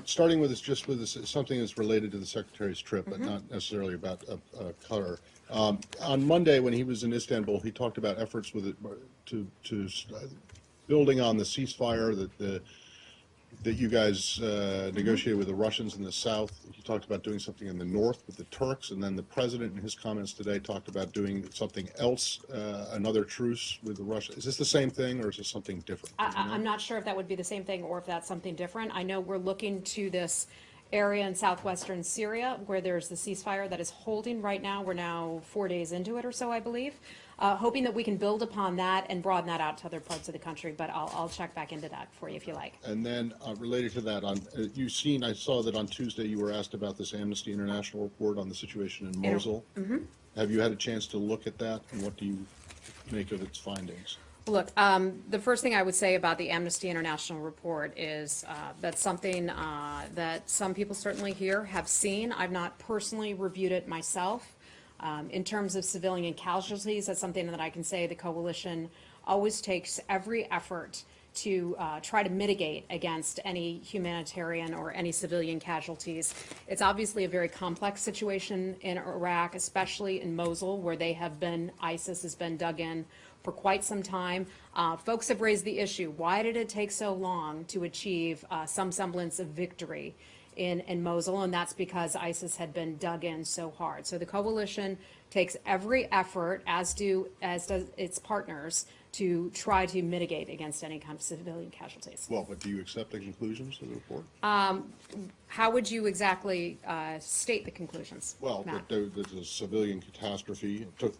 Starting with something that's related to the Secretary's trip, but not necessarily about Qatar. On Monday, when he was in Istanbul, he talked about efforts to building on the ceasefire that you guys negotiated with the Russians in the south. He talked about doing something in the north with the Turks, and then the president in his comments today talked about doing something else, another truce with the Russians. Is this the same thing, or is this something different? I'm not sure if that would be the same thing or if that's something different. I know we're looking to this area in southwestern Syria where there's the ceasefire that is holding right now. We're now 4 days into it or so, I believe. Hoping that we can build upon that and broaden that out to other parts of the country, but I'll check back into that for you if you like. And then related to that, I saw that on Tuesday you were asked about this Amnesty International report on the situation in Mosul. Have you had a chance to look at that, and what do you make of its findings? Look, the first thing I would say about the Amnesty International report is that's something that some people certainly here have seen. I've not personally reviewed it myself. In terms of civilian casualties, that's something that I can say the coalition always takes every effort to try to mitigate against any humanitarian or any civilian casualties. It's obviously a very complex situation in Iraq, especially in Mosul, where ISIS has been dug in for quite some time. Folks have raised the issue, why did it take so long to achieve some semblance of victory in Mosul? And that's because ISIS had been dug in so hard. So the coalition takes every effort, as does its partners, to try to mitigate against any kind of civilian casualties. Well, but do you accept the conclusions of the report? How would you exactly state the conclusions? Well, that there's a civilian catastrophe. It took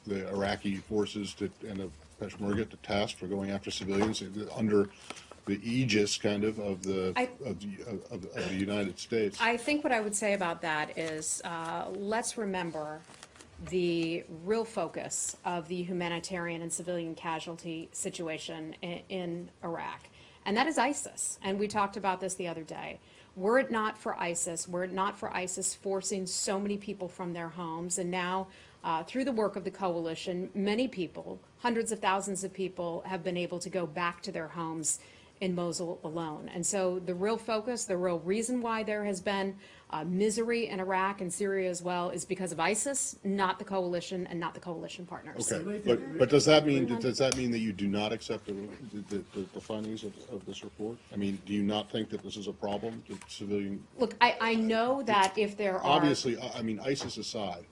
the Iraqi forces and the Peshmerga to task for going after civilians under the aegis, kind of the United States. I think what I would say about that is let's remember the real focus of the humanitarian and civilian casualty situation in Iraq, and that is ISIS. And we talked about this the other day. Were it not for ISIS forcing so many people from their homes, and now through the work of the coalition, many people, hundreds of thousands of people, have been able to go back to their homes in Mosul alone. And so the real focus, the real reason why there has been misery in Iraq and Syria as well is because of ISIS, not the coalition and not the coalition partners. Okay, but does that mean that you do not accept the findings of this report? I mean, do you not think that this is a problem, the civilian? Look, I know that if there are... Obviously, I mean, ISIS aside,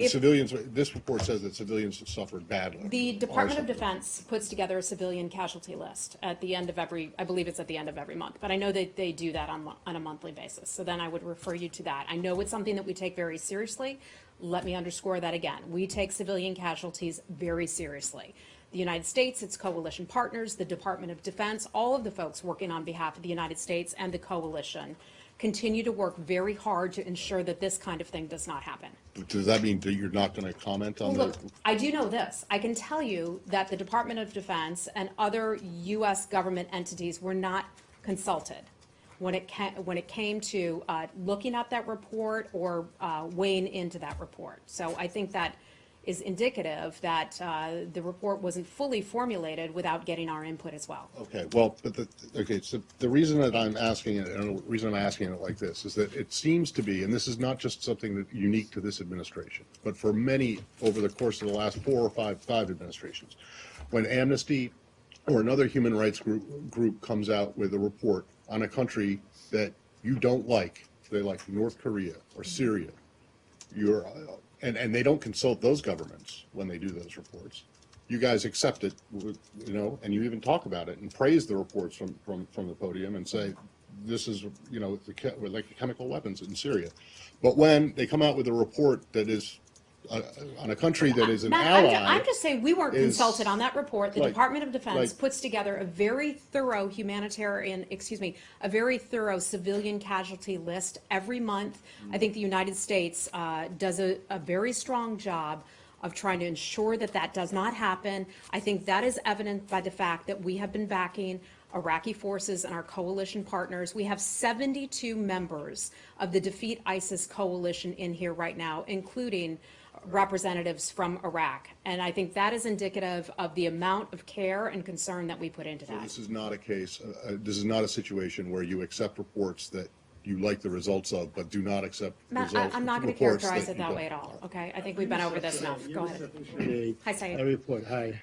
civilians, this report says that civilians have suffered badly. The Department of Defense puts together a civilian casualty list at the end of I believe it's at the end of every month, but I know that they do that on a monthly basis. So then I would refer you to that. I know it's something that we take very seriously. Let me underscore that again. We take civilian casualties very seriously. The United States, its coalition partners, the Department of Defense, all of the folks working on behalf of the United States and the coalition continue to work very hard to ensure that this kind of thing does not happen. Does that mean that you're not going to comment on Look, I do know this. I can tell you that the Department of Defense and other U.S. government entities were not consulted when it came to looking at that report or weighing into that report. So I think that is indicative that the report wasn't fully formulated without getting our input as well. Okay, well, but so the reason that I'm asking it, and the reason I'm asking it like this, is that it seems to be, and this is not just something that unique to this administration, but for many over the course of the last four or five administrations, when Amnesty or another human rights group comes out with a report on a country that you don't like, say like North Korea or Syria, and they don't consult those governments when they do those reports. You guys accept it, and you even talk about it and praise the reports from the podium and say, this is, like chemical weapons in Syria. But when they come out with a report that is on a country that is an ally... I'm just saying we weren't consulted on that report. The Department of Defense puts together a very thorough a very thorough civilian casualty list every month. I think the United States does a very strong job of trying to ensure that that does not happen. I think that is evident by the fact that we have been backing Iraqi forces and our coalition partners. We have 72 members of the Defeat ISIS coalition in here right now, including representatives from Iraq. And I think that is indicative of the amount of care and concern that we put into So that. this is not a case, this is not a situation where you accept reports that you like the results of, but do not accept Matt, results. I'm not going to reports characterize it you that don't. way at all, okay? I think we've been over this enough. Go ahead. Hi, A Syed. report. Hi.